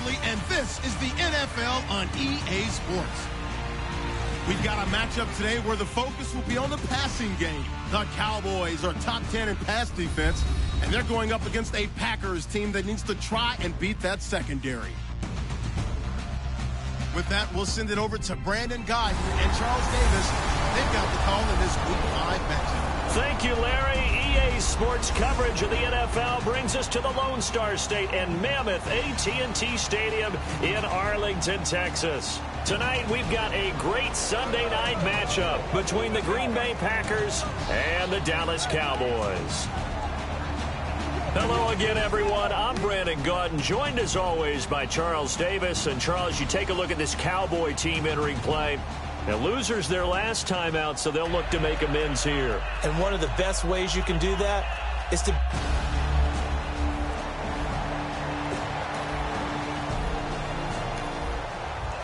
Riley, and this is the NFL on EA Sports. We've got a matchup today where the focus will be on the passing game. The Cowboys are top 10 in pass defense, and they're going up against a Packers team that needs to try and beat that secondary. With that, we'll send it over to Brandon Guy and Charles Davis. They've got the call in this Week 5 matchup. Thank you, Larry. EA Sports coverage of the NFL brings us to the Lone Star State and Mammoth AT&T Stadium in Arlington, Texas. Tonight, we've got a great Sunday night matchup between the Green Bay Packers and the Dallas Cowboys. Hello again, everyone. I'm Brandon Gaudin, joined as always by Charles Davis. And Charles, you take a look at this Cowboy team entering play. Now, losers their last time out, so they'll look to make amends here. And one of the best ways you can do that is to...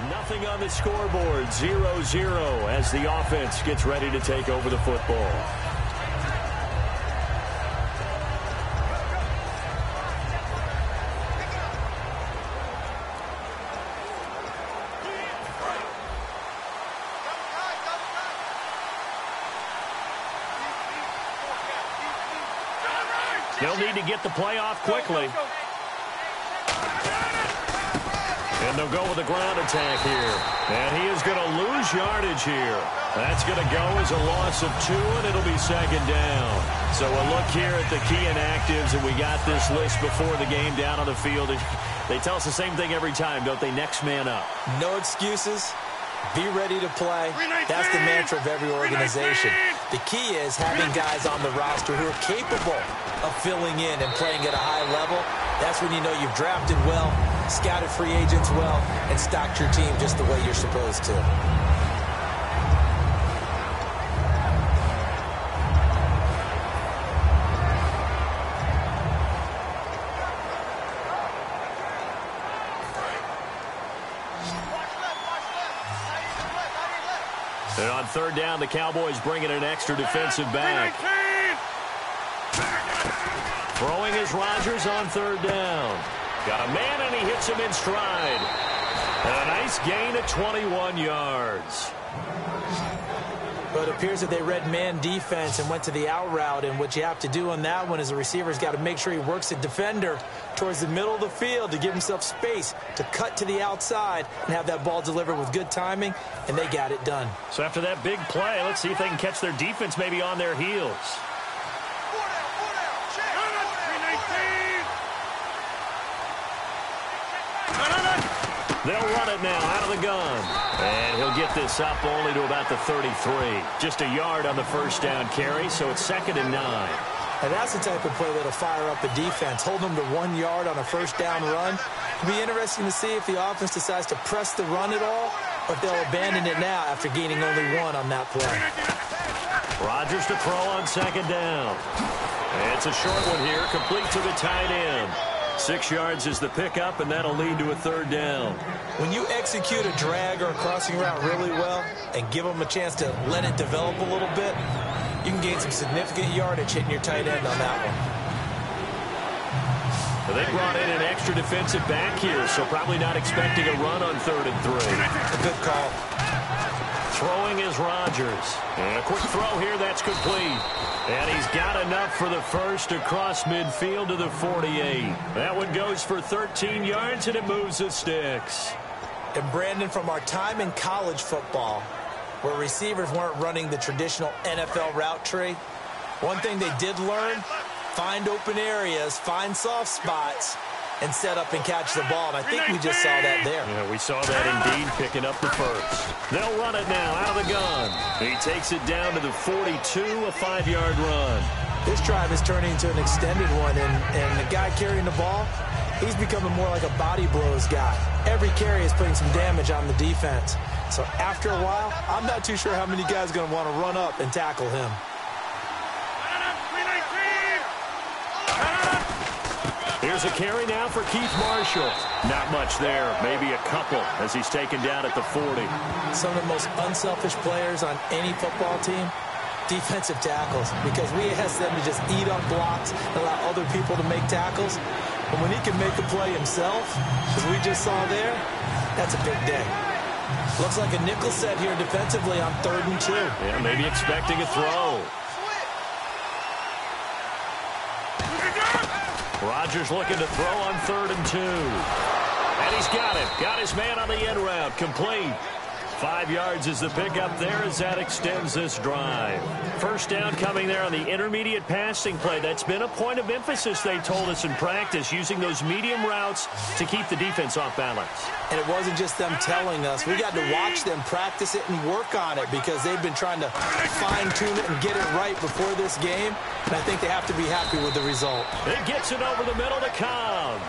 Nothing on the scoreboard, 0-0 as the offense gets ready to take over the football. They'll need to get the play off quickly. And they'll go with a ground attack here. And he is going to lose yardage here. That's going to go as a loss of 2, and it'll be second down. So a look here at the key inactives, and we got this list before the game down on the field. They tell us the same thing every time, don't they? Next man up. No excuses. Be ready to play. That's the mantra of every organization. The key is having guys on the roster who are capable of filling in and playing at a high level. That's when you know you've drafted well, scouted free agents well, and stocked your team just the way you're supposed to. And on third down, the Cowboys bring in an extra defensive back. Throwing is Rodgers on third down. Got a man, and he hits him in stride. And a nice gain of 21 yards. But it appears that they read man defense and went to the out route. And what you have to do on that one is the receiver's got to make sure he works the defender towards the middle of the field to give himself space to cut to the outside and have that ball delivered with good timing, and they got it done. So after that big play, let's see if they can catch their defense maybe on their heels. They'll run it now out of the gun. And he'll get this up only to about the 33. Just a yard on the first down carry, so it's 2nd and 9. And that's the type of play that'll fire up a defense. Hold them to 1 yard on a first down run. It'll be interesting to see if the offense decides to press the run at all, or if they'll abandon it now after gaining only 1 on that play. Rodgers to throw on 2nd down. It's a short one here, complete to the tight end. 6 yards is the pickup, and that'll lead to a 3rd down. When you execute a drag or a crossing route really well and give them a chance to let it develop a little bit, you can gain some significant yardage hitting your tight end on that one. They brought in an extra defensive back here, so probably not expecting a run on 3rd and 3. A good call. Throwing is Rodgers. And a quick throw here, that's complete. And he's got enough for the first across midfield to the 48. That one goes for 13 yards, and it moves the sticks. And Brandon, from our time in college football, where receivers weren't running the traditional NFL route tree, one thing they did learn, find open areas, find soft spots, and set up and catch the ball. And I think we just saw that there. Yeah, we saw that indeed, picking up the first. They'll run it now out of the gun. He takes it down to the 42, a 5-yard run. This drive is turning into an extended one, and the guy carrying the ball, he's becoming more like a body blows guy. Every carry is putting some damage on the defense. So after a while, I'm not too sure how many guys are going to want to run up and tackle him. Here's a carry now for Keith Marshall. Not much there, maybe a couple as he's taken down at the 40. Some of the most unselfish players on any football team, defensive tackles, because we ask them to just eat up blocks and allow other people to make tackles. And when he can make a play himself, as we just saw there, that's a big day. Looks like a nickel set here defensively on 3rd and 2. Yeah, maybe expecting a throw. Rodgers looking to throw on 3rd and 2. And he's got it. Got his man on the end route. Complete. 5 yards is the pickup there as that extends this drive. First down coming there on the intermediate passing play. That's been a point of emphasis, they told us in practice, using those medium routes to keep the defense off balance. And it wasn't just them telling us. We got to watch them practice it and work on it because they've been trying to fine-tune it and get it right before this game. And I think they have to be happy with the result. It gets it over the middle to Cobb.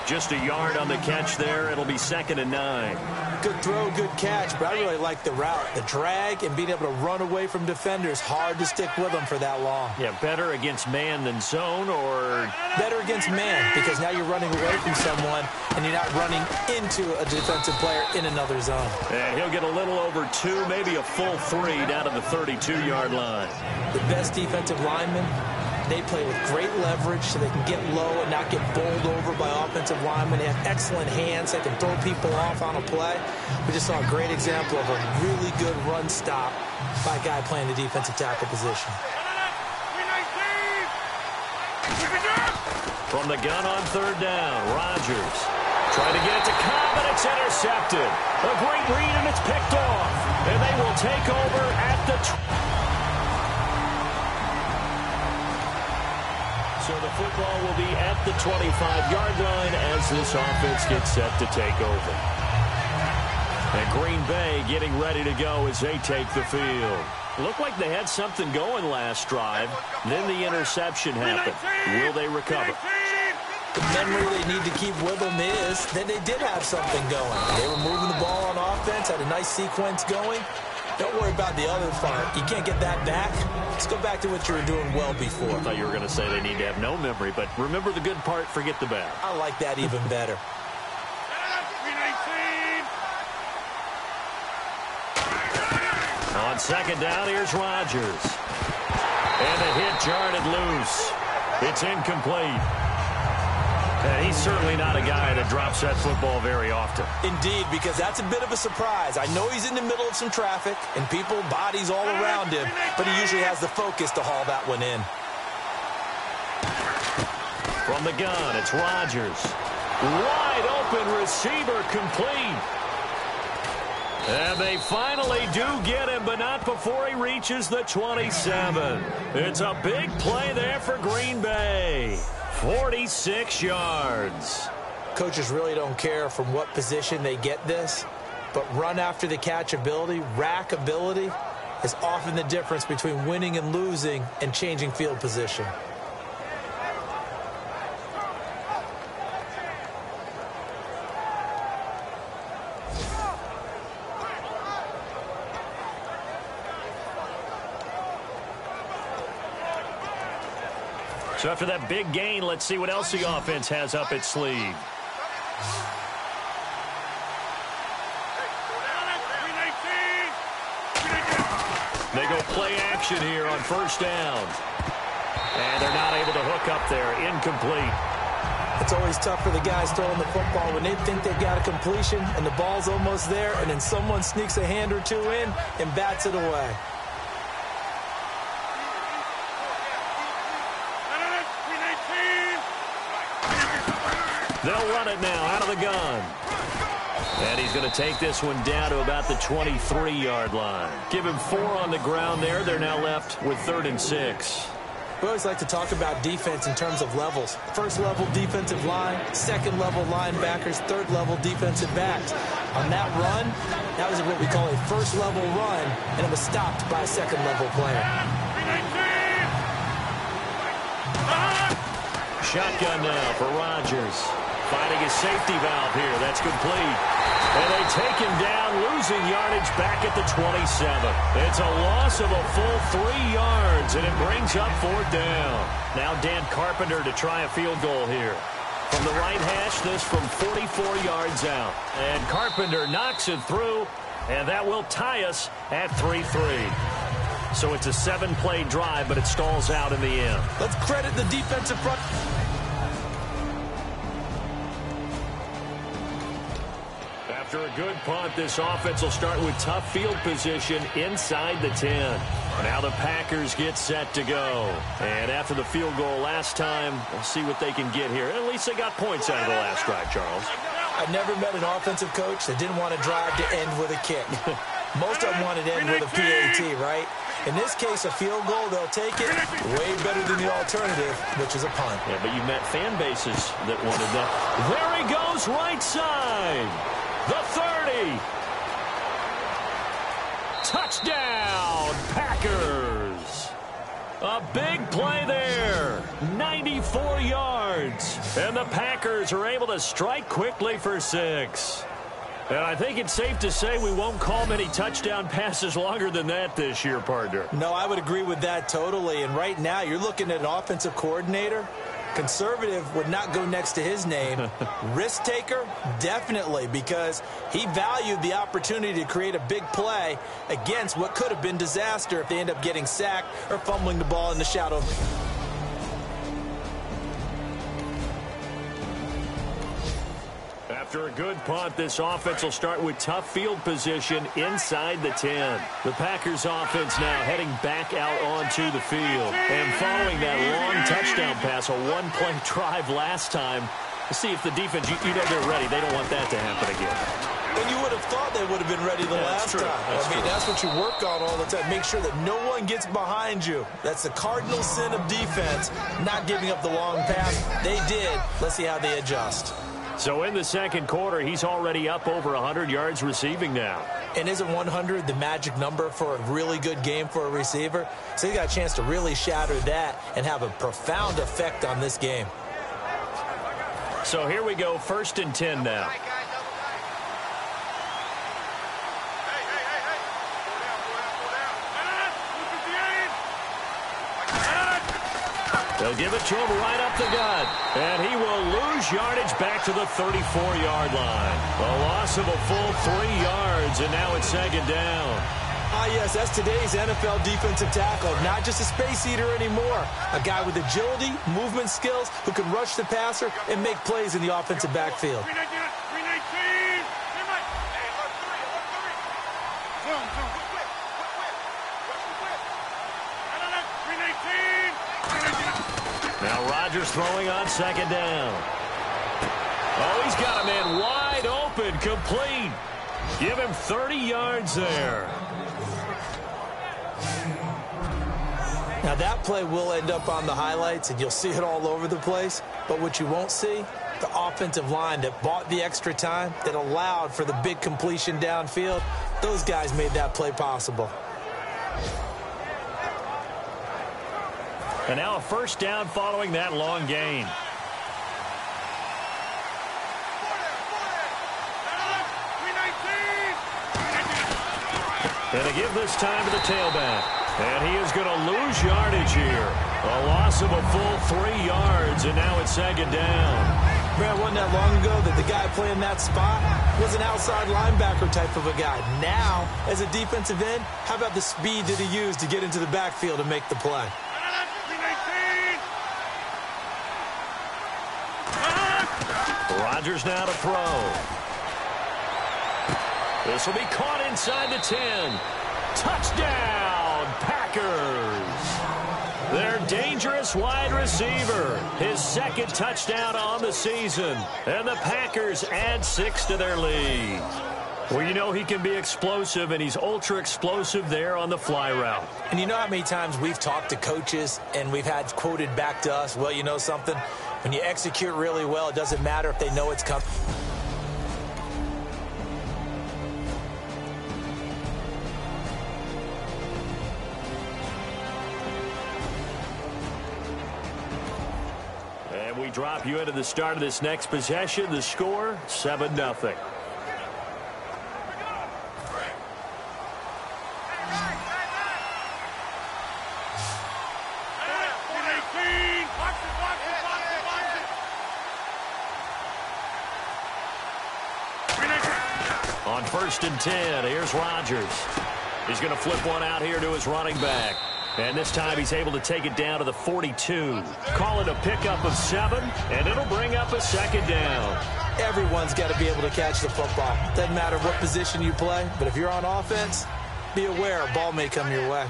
Just a yard on the catch there. It'll be 2nd and 9. Good throw, good catch, but I really like the route. The drag and being able to run away from defenders. Hard to stick with them for that long. Yeah, better against man than zone, or better against man because now you're running away from someone and you're not running into a defensive player in another zone. And he'll get a little over 2, maybe a full 3 down to the 32-yard line. The best defensive linemen, they play with great leverage so they can get low and not get bowled over by offensive linemen. They have excellent hands. They can throw people off on a play. We just saw a great example of a really good run stop by a guy playing the defensive tackle position. From the gun on 3rd down, Rodgers trying to get it to Cobb, and it's intercepted. A great read, and it's picked off. And they will take over at the So the football will be at the 25-yard line as this offense gets set to take over. And Green Bay getting ready to go as they take the field. Looked like they had something going last drive. Then the interception happened. Will they recover? The memory they need to keep with them is that they did have something going. They were moving the ball on offense, had a nice sequence going. Don't worry about the other part. You can't get that back. Let's go back to what you were doing well before. I thought you were going to say they need to have no memory, but remember the good part, forget the bad. I like that even better. On 2nd down, here's Rodgers. And the hit jarred it loose. It's incomplete. And he's certainly not a guy that drops that football very often. Indeed, because that's a bit of a surprise. I know he's in the middle of some traffic and people, bodies all around him, but he usually has the focus to haul that one in. From the gun, it's Rodgers. Wide open receiver, complete. And they finally do get him, but not before he reaches the 27. It's a big play there for Green Bay. 46 yards. Coaches really don't care from what position they get this, but run after the catch ability, rack ability, is often the difference between winning and losing and changing field position. So after that big gain, let's see what else the offense has up its sleeve. They go play action here on 1st down. And they're not able to hook up there. Incomplete. It's always tough for the guys throwing the football when they think they've got a completion and the ball's almost there, and then someone sneaks a hand or two in and bats it away. They'll run it now out of the gun. And he's going to take this one down to about the 23-yard line. Give him 4 on the ground there. They're now left with 3rd and 6. We always like to talk about defense in terms of levels. 1st level defensive line, 2nd level linebackers, 3rd level defensive backs. On that run, that was what we call a 1st level run, and it was stopped by a 2nd level player. Shotgun now for Rodgers. Finding his safety valve here. That's complete. And they take him down, losing yardage back at the 27. It's a loss of a full 3 yards, and it brings up 4th down. Now Dan Carpenter to try a field goal here. From the right hash, this from 44 yards out. And Carpenter knocks it through, and that will tie us at 3-3. So it's a 7-play drive, but it stalls out in the end. Let's credit the defensive front. After a good punt, this offense will start with tough field position inside the 10. Now the Packers get set to go. And after the field goal last time, we'll see what they can get here. At least they got points out of the last drive, Charles. I've never met an offensive coach that didn't want to drive to end with a kick. Most of them wanted to end with a PAT, right? In this case, a field goal, they'll take it. Way better than the alternative, which is a punt. Yeah, but you met fan bases that wanted that. There he goes, right side. The 30. Touchdown, Packers. A big play there. 94 yards. And the Packers are able to strike quickly for 6. And I think it's safe to say we won't call many touchdown passes longer than that this year, partner. No, I would agree with that totally. And right now, you're looking at an offensive coordinator. Conservative would not go next to his name. Risk taker, definitely, because he valued the opportunity to create a big play against what could have been disaster if they end up getting sacked or fumbling the ball in the shadow. After a good punt, this offense will start with tough field position inside the 10. The Packers offense now heading back out onto the field. And following that long touchdown pass, a one-play drive last time, to see if the defense, you know they're ready. They don't want that to happen again. And you would have thought they would have been ready the last time. I mean, that's what you work on all the time. Make sure that no one gets behind you. That's the cardinal sin of defense, not giving up the long pass. They did. Let's see how they adjust. So in the second quarter, he's already up over 100 yards receiving now. And isn't 100 the magic number for a really good game for a receiver? So he got a chance to really shatter that and have a profound effect on this game. So here we go, 1st and 10 now. They'll give it to him right up the gut. And he will lose yardage back to the 34-yard line. A loss of a full 3 yards, and now it's second down. Ah, yes, that's today's NFL defensive tackle. Not just a space eater anymore. A guy with agility, movement skills, who can rush the passer and make plays in the offensive backfield. Now Rodgers throwing on second down. Oh, he's got a man wide open, complete. Give him 30 yards there. Now that play will end up on the highlights, and you'll see it all over the place. But what you won't see, the offensive line that bought the extra time, that allowed for the big completion downfield, those guys made that play possible. And now a first down following that long gain. And they give this time to the tailback. And he is going to lose yardage here. A loss of a full 3 yards, and now it's second down. Man, it wasn't that long ago that the guy playing that spot was an outside linebacker type of a guy. Now, as a defensive end, how about the speed that he used to get into the backfield and make the play? Rodgers now to throw. This will be caught inside the 10. Touchdown, Packers. Their dangerous wide receiver. His second touchdown on the season. And the Packers add 6 to their lead. Well, you know he can be explosive, and he's ultra-explosive there on the fly route. And you know how many times we've talked to coaches and we've had quoted back to us, well, you know something? When you execute really well, it doesn't matter if they know it's coming. And we drop you into the start of this next possession. The score, 7-0. On 1st and 10, here's Rodgers. He's going to flip one out here to his running back. And this time he's able to take it down to the 42. Call it a pickup of 7, and it'll bring up a second down. Everyone's got to be able to catch the football. Doesn't matter what position you play, but if you're on offense, be aware a ball may come your way.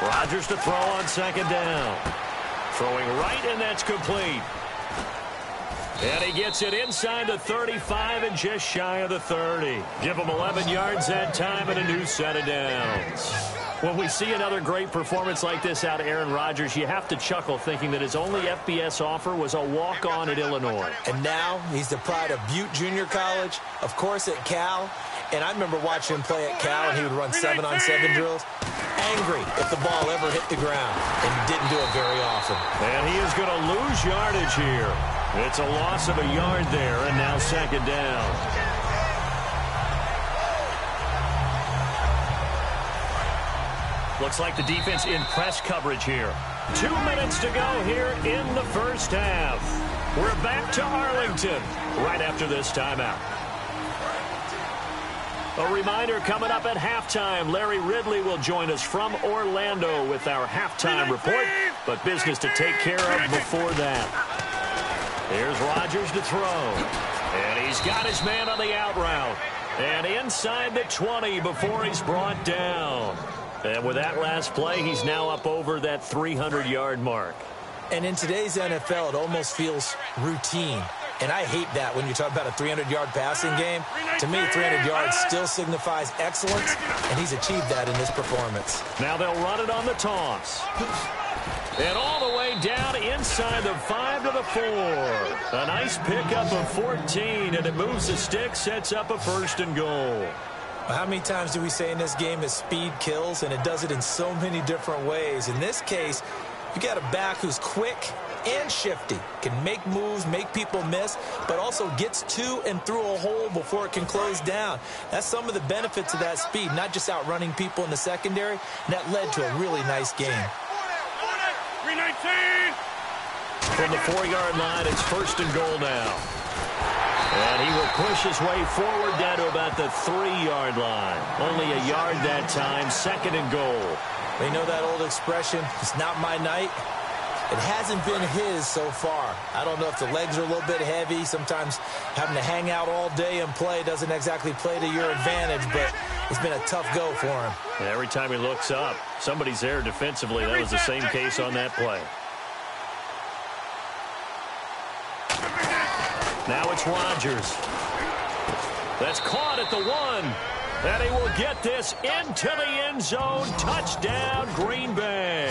Rodgers to throw on second down. Throwing right, and that's complete. And he gets it inside the 35 and just shy of the 30. Give him 11 yards that time and a new set of downs. When we see another great performance like this out of Aaron Rodgers, you have to chuckle thinking that his only FBS offer was a walk-on at Illinois. And now he's the pride of Butte Junior College, of course at Cal. And I remember watching him play at Cal, and he would run 7-on-7 drills. Angry if the ball ever hit the ground, and he didn't do it very often. And he is going to lose yardage here. It's a loss of a yard there, and now second down. Looks like the defense in press coverage here. 2 minutes to go here in the first half. We're back to Arlington right after this timeout. A reminder coming up at halftime. Larry Ridley will join us from Orlando with our halftime report, but business to take care of before that. Here's Rodgers to throw, and he's got his man on the out route, and inside the 20 before he's brought down. And with that last play, he's now up over that 300-yard mark. And in today's NFL, it almost feels routine. And I hate that when you talk about a 300-yard passing game. To me, 300 yards still signifies excellence, and he's achieved that in this performance. Now they'll run it on the toss. And all the way down inside the 5 to the 4. A nice pickup of 14, and it moves the stick, sets up a 1st and goal. How many times do we say in this game that speed kills, and it does it in so many different ways? In this case, you got a back who's quick and shifty, can make moves, make people miss, but also gets to and through a hole before it can close down. That's some of the benefits of that speed, not just outrunning people in the secondary, and that led to a really nice game. From the 4-yard line, it's 1st and goal now. And he will push his way forward down to about the 3-yard line. Only a yard that time, 2nd and goal. They know that old expression, it's not my night. It hasn't been his so far. I don't know if the legs are a little bit heavy. Sometimes having to hang out all day and play doesn't exactly play to your advantage, but it's been a tough go for him. And every time he looks up, somebody's there defensively. That was the same case on that play. Now it's Rodgers. That's caught at the 1. And he will get this into the end zone. Touchdown, Green Bay.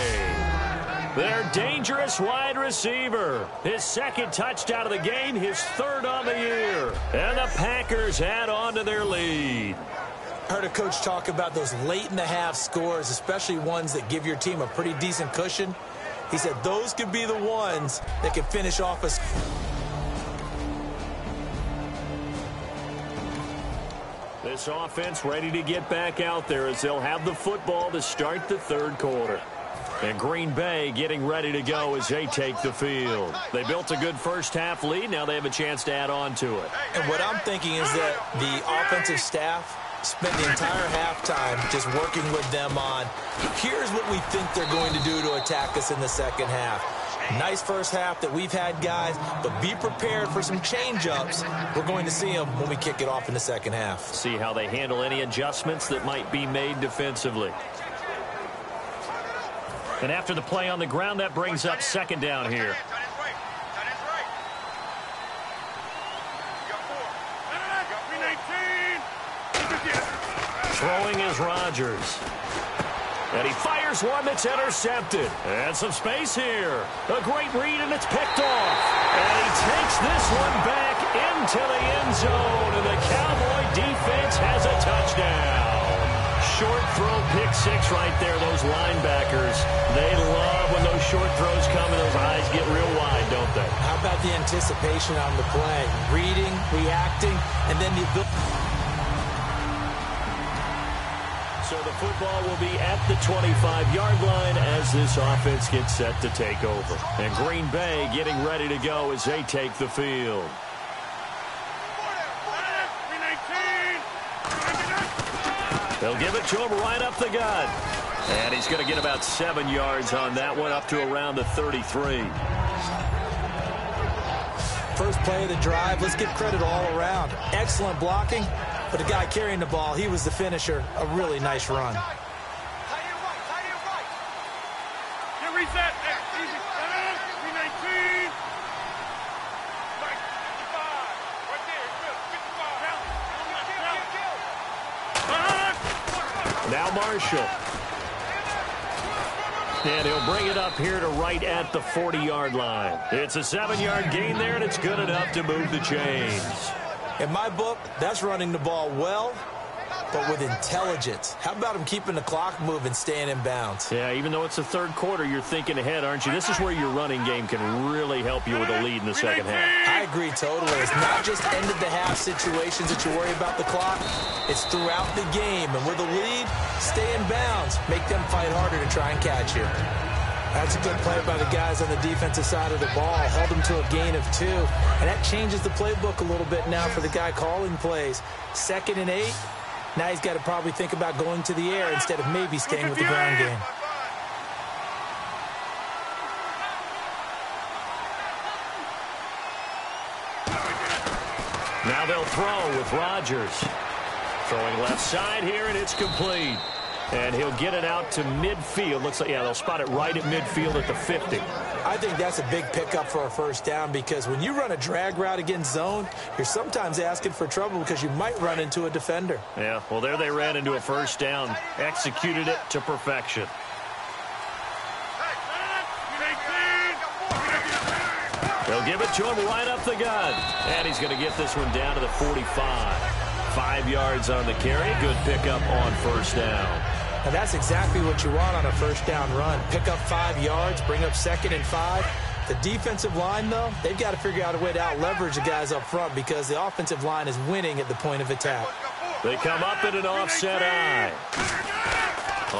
Their dangerous wide receiver. His 2nd touchdown of the game, his 3rd on the year. And the Packers add on to their lead. I heard a coach talk about those late-in-the-half scores, especially ones that give your team a pretty decent cushion. He said those could be the ones that can finish off a... This offense ready to get back out there as they'll have the football to start the 3rd quarter. And Green Bay getting ready to go as they take the field. They built a good first-half lead. Now they have a chance to add on to it. And what I'm thinking is that the offensive staff spent the entire halftime just working with them on, here's what we think they're going to do to attack us in the second half. Nice first half that we've had, guys, but be prepared for some change-ups. We're going to see them when we kick it off in the second half. See how they handle any adjustments that might be made defensively. And after the play on the ground, that brings up 2nd down here. Throwing is Rodgers. And he fires one that's intercepted. And some space here. A great read, and it's picked off. And he takes this one back into the end zone. And the Cowboy defense has a touchdown. Short throw, pick 6 right there. Those linebackers, they love when those short throws come and those eyes get real wide, don't they? How about the anticipation on the play? Reading, reacting, and then the ability. So the football will be at the 25-yard line as this offense gets set to take over. And Green Bay getting ready to go as they take the field. They'll give it to him right up the gut. And he's going to get about 7 yards on that one, up to around the 33. First play of the drive, let's give credit all around. Excellent blocking, but the guy carrying the ball, he was the finisher. A really nice run. Now Marshall. And he'll bring it up here to right at the 40-yard line. It's a 7-yard gain there, and it's good enough to move the chains. In my book, that's running the ball well, but with intelligence. How about him keeping the clock moving, staying in bounds? Yeah, even though it's the third quarter, you're thinking ahead, aren't you? This is where your running game can really help you with a lead in the second half. I agree totally. It's not just end-of-the-half situations that you worry about the clock. It's throughout the game. And with a lead, stay in bounds. Make them fight harder to try and catch you. That's a good play by the guys on the defensive side of the ball. Held them to a gain of 2. And that changes the playbook a little bit now for the guy calling plays. 2nd and 8. Now he's got to probably think about going to the air instead of maybe staying with the ground game. Now they'll throw with Rodgers. Throwing left side here, and it's complete. And he'll get it out to midfield. Looks like, yeah, they'll spot it right at midfield at the 50. I think that's a big pickup for a first down because when you run a drag route against zone, you're sometimes asking for trouble because you might run into a defender. Yeah, well, there they ran into a first down. Executed it to perfection. They'll give it to him right up the gut. And he's going to get this one down to the 45. 5 yards on the carry. Good pickup on first down. Now that's exactly what you want on a first down run. Pick up 5 yards, bring up 2nd and 5. The defensive line, though, they've got to figure out a way to out-leverage the guys up front because the offensive line is winning at the point of attack. They come up in an offset eye.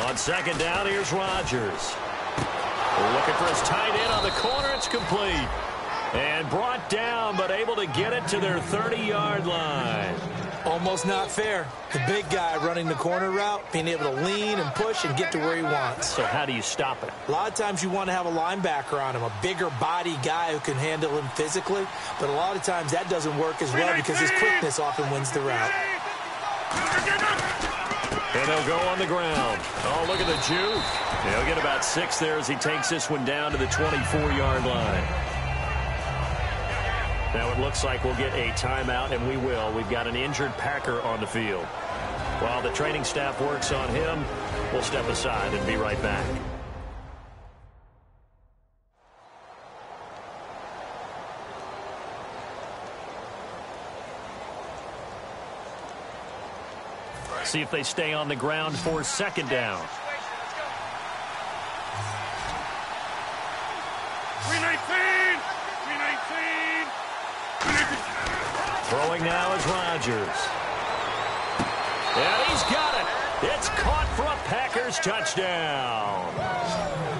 On second down, here's Rodgers. Looking for his tight end on the corner. It's complete. And brought down, but able to get it to their 30-yard line. Almost not fair. The big guy running the corner route, being able to lean and push and get to where he wants. So how do you stop it? A lot of times you want to have a linebacker on him, a bigger body guy who can handle him physically. But a lot of times that doesn't work as well because his quickness often wins the route. And they'll go on the ground. Oh, look at the juke. He'll get about 6 there as he takes this one down to the 24-yard line. Now it looks like we'll get a timeout, and we will. We've got an injured Packer on the field. While the training staff works on him, we'll step aside and be right back. See if they stay on the ground for second down. Throwing now is Rodgers. And he's got it. It's caught for a Packers touchdown.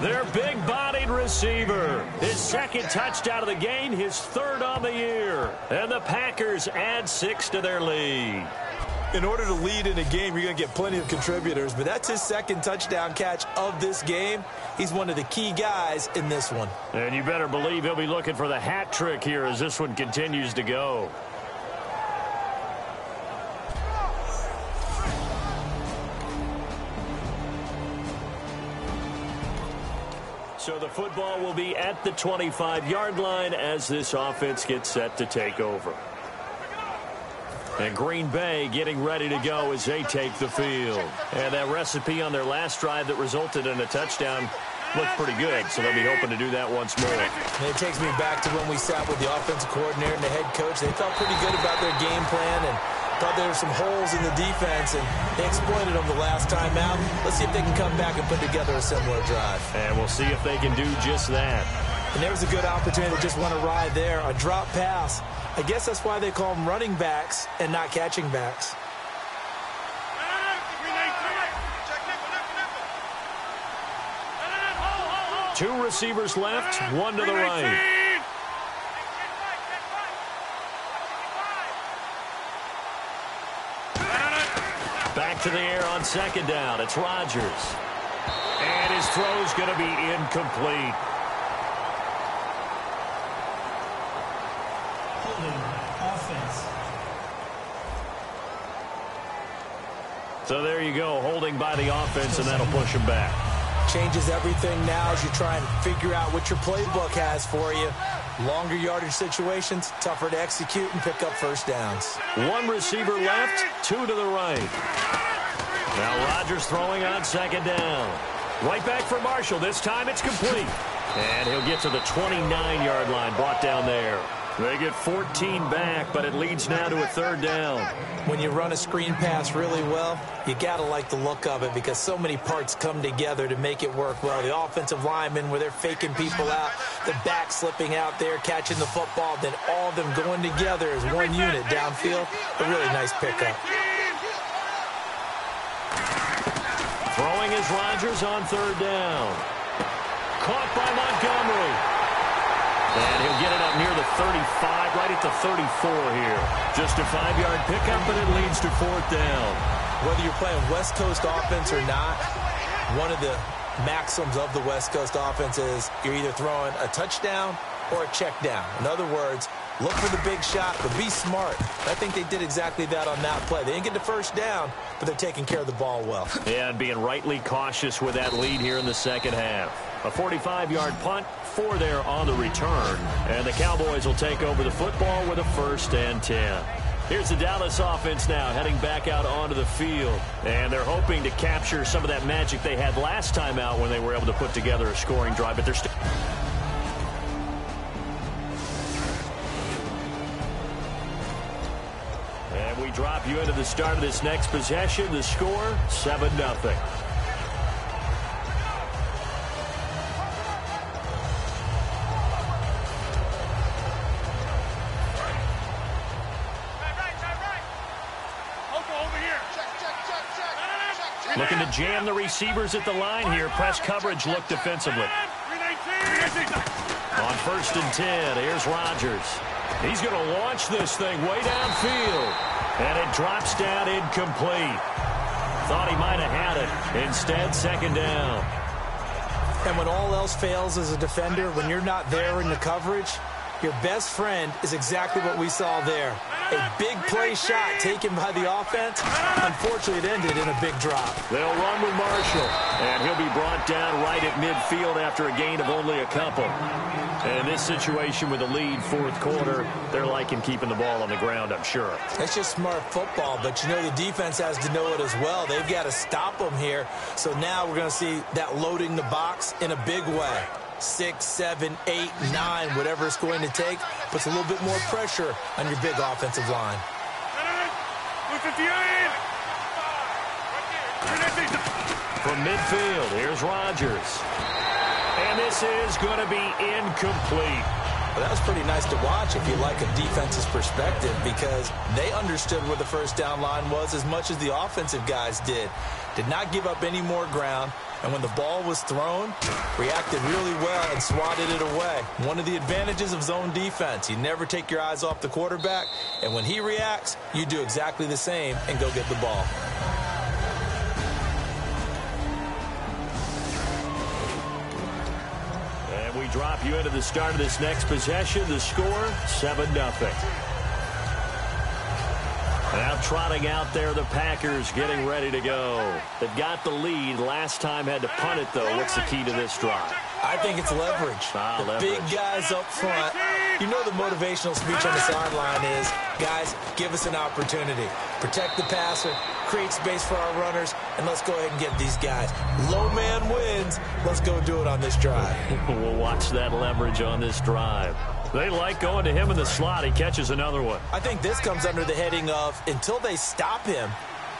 Their big-bodied receiver. His 2nd touchdown of the game, his 3rd on the year. And the Packers add 6 to their lead. In order to lead in a game, you're going to get plenty of contributors, but that's his 2nd touchdown catch of this game. He's one of the key guys in this one. And you better believe he'll be looking for the hat trick here as this one continues to go. So the football will be at the 25-yard line as this offense gets set to take over. And Green Bay getting ready to go as they take the field. And that recipe on their last drive that resulted in a touchdown looked pretty good, so they'll be hoping to do that once more. And it takes me back to when we sat with the offensive coordinator and the head coach. They felt pretty good about their game plan and thought there were some holes in the defense, and they exploited them the last time out. Let's see if they can come back and put together a similar drive. And we'll see if they can do just that. And there was a good opportunity to just want to ride there, a drop pass. I guess that's why they call them running backs and not catching backs. Two receivers left, one to the right. Back to the air on second down. It's Rodgers. And his throw's going to be incomplete. Offense. So there you go, holding by the offense, and that'll push him back. Changes everything now as you try and figure out what your playbook has for you. Longer yardage situations, tougher to execute and pick up first downs. One receiver left, two to the right. Now Rodgers throwing on second down. Right back for Marshall. This time it's complete. And he'll get to the 29-yard line, brought down there. They get 14 back, but it leads now to a third down. When you run a screen pass really well, you got to like the look of it because so many parts come together to make it work well. The offensive linemen, where they're faking people out, the back slipping out there, catching the football, then all of them going together as one unit downfield. A really nice pickup. Throwing is Rodgers on third down. Caught by Montgomery. And he'll get it up near the 35, right at the 34 here. Just a 5-yard pickup, but it leads to fourth down. Whether you're playing West Coast offense or not, one of the maxims of the West Coast offense is you're either throwing a touchdown or a check down. In other words, look for the big shot, but be smart. I think they did exactly that on that play. They didn't get the first down, but they're taking care of the ball well. Yeah, and being rightly cautious with that lead here in the second half. A 45-yard punt, 4 there on the return. And the Cowboys will take over the football with a 1st and 10. Here's the Dallas offense now heading back out onto the field. And they're hoping to capture some of that magic they had last time out when they were able to put together a scoring drive. But they're still... And we drop you into the start of this next possession. The score, 7-0. Looking to jam the receivers at the line here. Press coverage look defensively. On 1st and 10, here's Rodgers. He's going to launch this thing way downfield. And it drops down incomplete. Thought he might have had it. Instead, second down. And when all else fails as a defender, when you're not there in the coverage, your best friend is exactly what we saw there. A big play shot taken by the offense. Unfortunately, it ended in a big drop. They'll run with Marshall. And he'll be brought down right at midfield after a gain of only a couple. And in this situation with a lead, 4th quarter, they're liking keeping the ball on the ground, I'm sure. That's just smart football, but you know the defense has to know it as well. They've got to stop them here. So now we're going to see that loading the box in a big way. 6, 7, 8, 9, whatever it's going to take, puts a little bit more pressure on your big offensive line. From midfield, here's Rodgers. And this is going to be incomplete. Well, that was pretty nice to watch if you like a defense's perspective because they understood where the first down line was as much as the offensive guys did. Did not give up any more ground. And when the ball was thrown, reacted really well and swatted it away. One of the advantages of zone defense, you never take your eyes off the quarterback. And when he reacts, you do exactly the same and go get the ball. And we drop you into the start of this next possession. The score, 7-0. Now trotting out there, the Packers getting ready to go. They've got the lead. Last time had to punt it, though. What's the key to this drive? I think it's leverage. Big guys up front. You know the motivational speech on the sideline is, guys, give us an opportunity. Protect the passer, create space for our runners, and let's go ahead and get these guys. Low man wins. Let's go do it on this drive. We'll watch that leverage on this drive. They like going to him in the slot. He catches another one. I think this comes under the heading of, until they stop him,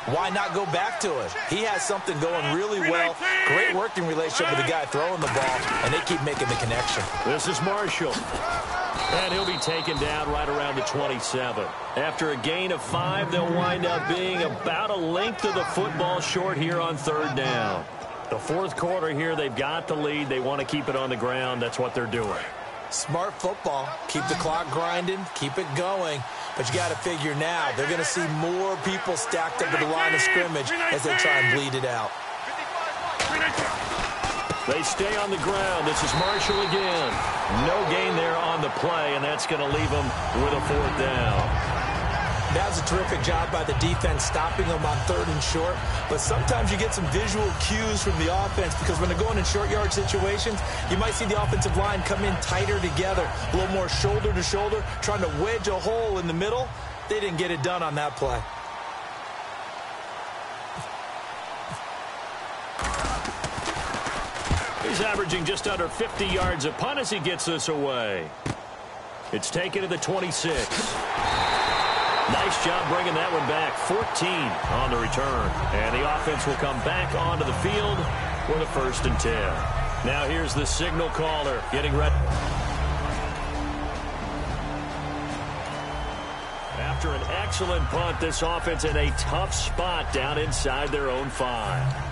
why not go back to it? He has something going really well. Great working relationship with the guy throwing the ball, and they keep making the connection. This is Marshall. And he'll be taken down right around the 27. After a gain of 5, they'll wind up being about a length of the football short here on 3rd down. The 4th quarter here, they've got the lead. They want to keep it on the ground. That's what they're doing. Smart football. Keep the clock grinding. Keep it going. But you got to figure now, they're going to see more people stacked up at the line of scrimmage as they try and bleed it out. They stay on the ground. This is Marshall again. No gain there on the play, and that's going to leave them with a 4th down. That was a terrific job by the defense stopping them on 3rd and short. But sometimes you get some visual cues from the offense because when they're going in short yard situations, you might see the offensive line come in tighter together, a little more shoulder to shoulder, trying to wedge a hole in the middle. They didn't get it done on that play. He's averaging just under 50 yards a punt as he gets this away. It's taken to the 26. Nice job bringing that one back. 14 on the return. And the offense will come back onto the field with a 1st and 10. Now here's the signal caller getting ready. After an excellent punt, this offense in a tough spot down inside their own 5.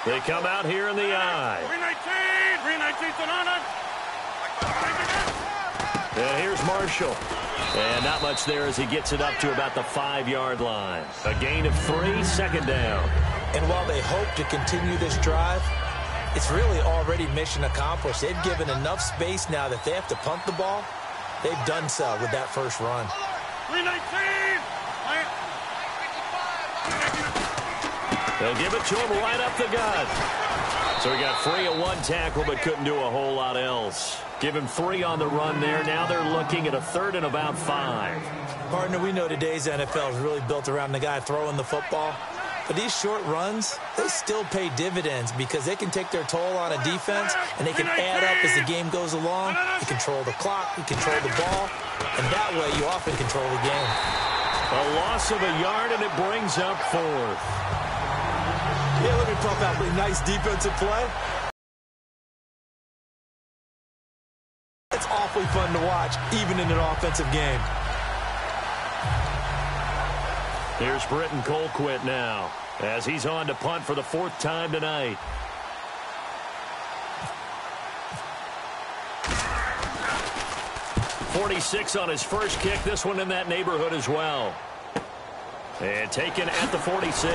They come out here in the eye. And here's Marshall. And not much there as he gets it up to about the 5-yard line. A gain of 3, 2nd down. And while they hope to continue this drive, it's really already mission accomplished. They've given enough space now that they have to punt the ball. They've done so with that first run. 319! They'll give it to him right up the gut. So he got free of 1 tackle but couldn't do a whole lot else. Give him 3 on the run there. Now they're looking at a 3rd and about 5. Partner, we know today's NFL is really built around the guy throwing the football. But these short runs, they still pay dividends because they can take their toll on a defense and they can add up as the game goes along. You control the clock, you control the ball, and that way you often control the game. A loss of a yard and it brings up 4th. Yeah, let me pump out a nice defensive play. It's awfully fun to watch, even in an offensive game. Here's Britton Colquitt now, as he's on to punt for the 4th time tonight. .46 on his first kick. This one in that neighborhood as well. And taken at the 46.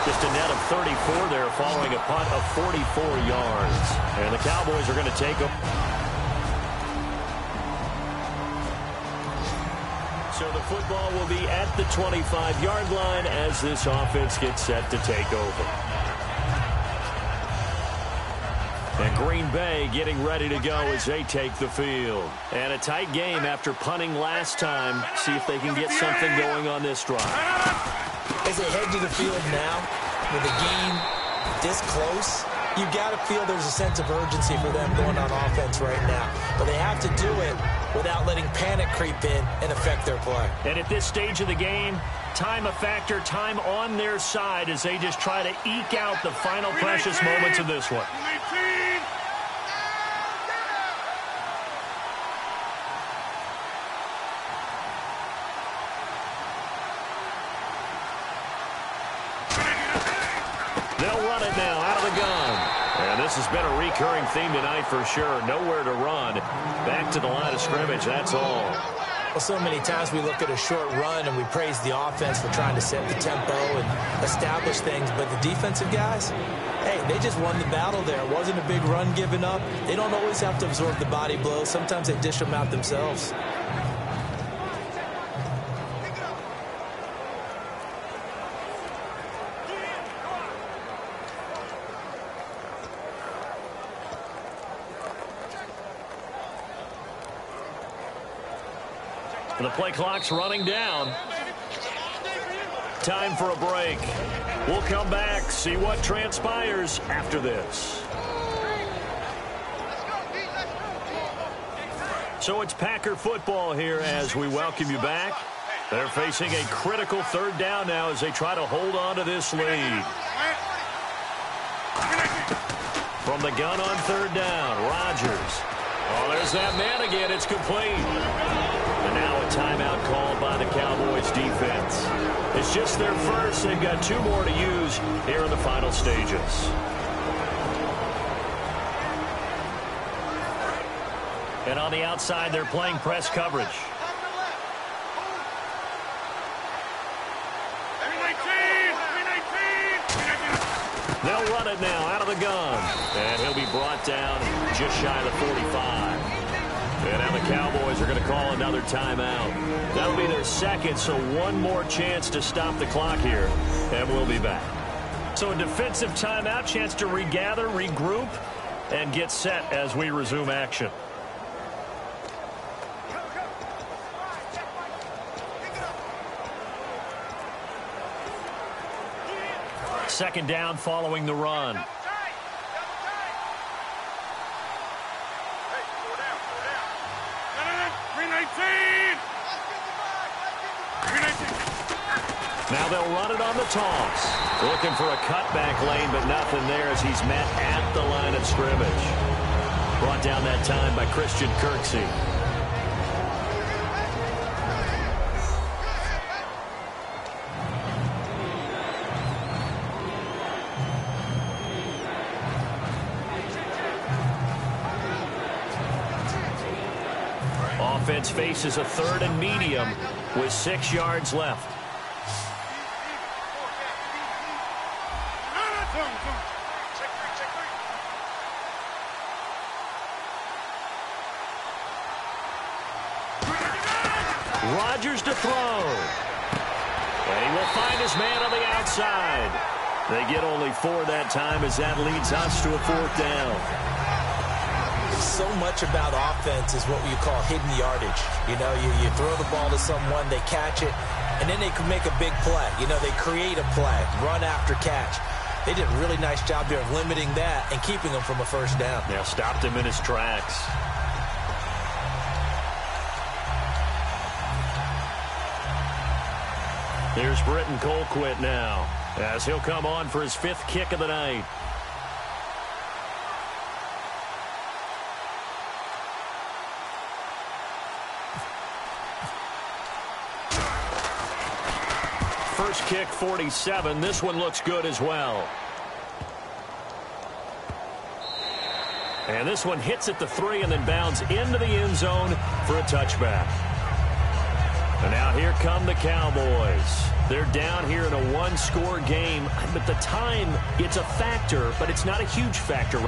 Just a net of 34 there following a punt of 44 yards. And the Cowboys are going to take them. So the football will be at the 25-yard line as this offense gets set to take over. And Green Bay getting ready to go as they take the field. And a tight game after punting last time. See if they can get something going on this drive. As they head to the field now, with the game this close, you got to feel there's a sense of urgency for them going on offense right now. But they have to do it without letting panic creep in and affect their play. And at this stage of the game, time a factor, time on their side as they just try to eke out the final precious moments of this one. They'll run it now out of the gun. And this has been a recurring theme tonight for sure. Nowhere to run. Back to the line of scrimmage, that's all. Well, so many times we look at a short run and we praise the offense for trying to set the tempo and establish things. But the defensive guys, hey, they just won the battle there. It wasn't a big run given up. They don't always have to absorb the body blows. Sometimes they dish them out themselves. The play clock's running down. Time for a break. We'll come back, see what transpires after this. So it's Packer football here as we welcome you back. They're facing a critical 3rd down now as they try to hold on to this lead. From the gun on 3rd down, Rodgers. Oh, there's that man again. It's complete. And now a timeout called by the Cowboys defense. It's just their first. They've got 2 more to use here in the final stages. And on the outside, they're playing press coverage. They'll run it now out of the gun. And he'll be brought down just shy of the 45. And now the Cowboys are going to call another timeout. That'll be their second, so one more chance to stop the clock here. And we'll be back. So a defensive timeout, chance to regather, regroup, and get set as we resume action. Second down following the run. Now they'll run it on the toss. Looking for a cutback lane, but nothing there as he's met at the line of scrimmage. Brought down that time by Christian Kirksey. Offense faces a 3rd and medium with 6 yards left. Rodgers to throw. And he will find his man on the outside. They get only 4 that time as that leads us to a 4th down. So much about offense is what you call hidden yardage. You know, you throw the ball to someone, they catch it, and then they can make a big play. You know, they create a play, run after catch. They did a really nice job there of limiting that and keeping him from a 1st down. Yeah, stopped him in his tracks. Here's Britton Colquitt now as he'll come on for his 5th kick of the night. First kick, 47. This one looks good as well. And this one hits at the 3 and then bounds into the end zone for a touchback. And now here come the Cowboys. They're down here in a 1-score game. But the time, it's a factor, but it's not a huge factor.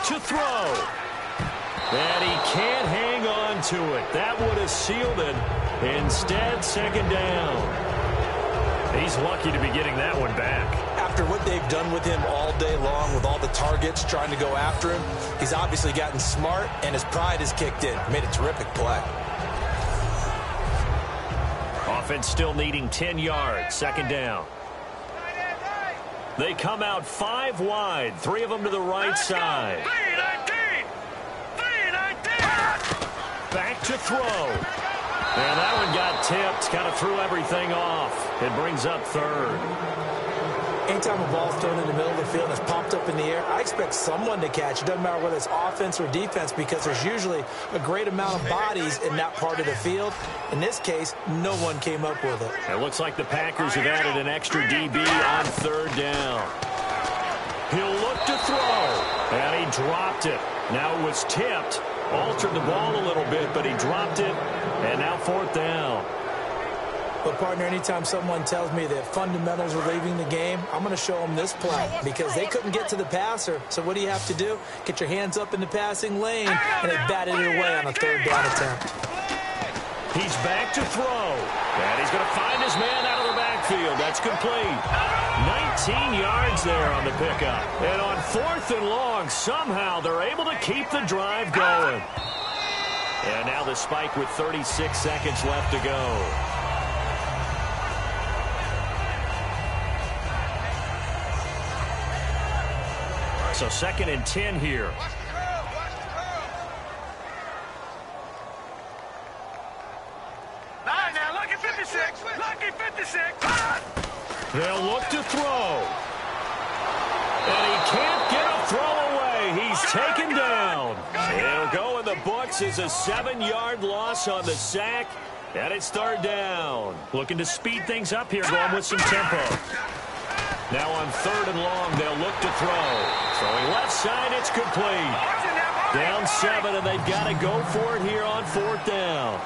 To throw. And he can't hang on to it. That would have sealed it. Instead, 2nd down. He's lucky to be getting that one back. After what they've done with him all day long with all the targets trying to go after him, he's obviously gotten smart and his pride has kicked in. Made a terrific play. Offense still needing 10 yards. 2nd down. They come out 5 wide, 3 of them to the right side. Back to throw. And that one got tipped, kind of threw everything off. It brings up 3rd. Anytime a ball's thrown in the middle of the field and it's popped up in the air, I expect someone to catch. It doesn't matter whether it's offense or defense because there's usually a great amount of bodies in that part of the field. In this case, no one came up with it. It looks like the Packers have added an extra DB on 3rd down. He'll look to throw, and he dropped it. Now it was tipped, altered the ball a little bit, but he dropped it, and now 4th down. But, partner, anytime someone tells me that fundamentals are leaving the game, I'm going to show them this play because they couldn't get to the passer. So what do you have to do? Get your hands up in the passing lane, and they batted it away on a 3rd down attempt. He's back to throw, and he's going to find his man out of the backfield. That's complete. 19 yards there on the pickup. And on 4th and long, somehow they're able to keep the drive going. And now the spike with 36 seconds left to go. So 2nd and 10 here. Now, lucky 56. Lucky 56. They'll look to throw. And he can't get a throw away. He's taken down. He'll go in the books as a 7-yard loss on the sack. And it's 3rd down. Looking to speed things up here, going with some tempo. Now on 3rd and long, they'll look to throw. Throwing left side, it's complete. Down 7, and they've got to go for it here on 4th down.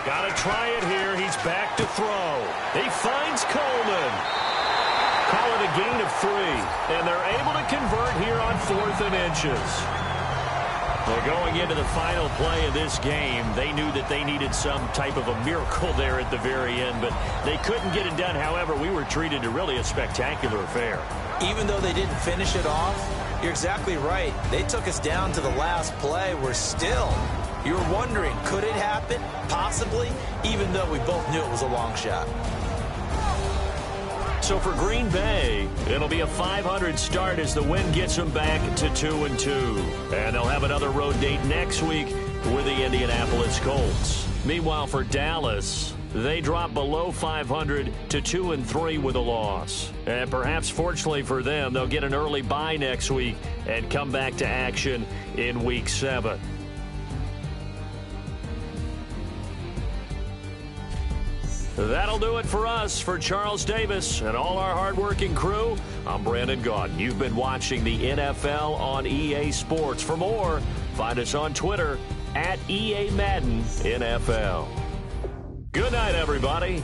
Got to try it here. He's back to throw. He finds Coleman. Call it a gain of 3. And they're able to convert here on 4th and inches. Well, going into the final play of this game, they knew that they needed some type of a miracle there at the very end, but they couldn't get it done. However, we were treated to really a spectacular affair. Even though they didn't finish it off, you're exactly right. They took us down to the last play. We're still, you're wondering, could it happen? Possibly, even though we both knew it was a long shot. So for Green Bay, it'll be a .500 start as the win gets them back to 2-2. And they'll have another road date next week with the Indianapolis Colts. Meanwhile, for Dallas, they drop below .500 to 2-3 with a loss. And perhaps fortunately for them, they'll get an early bye next week and come back to action in Week 7. That'll do it for us. For Charles Davis and all our hardworking crew, I'm Brandon Gaudin. You've been watching the NFL on EA Sports. For more, find us on Twitter @EA Madden NFL. Good night, everybody.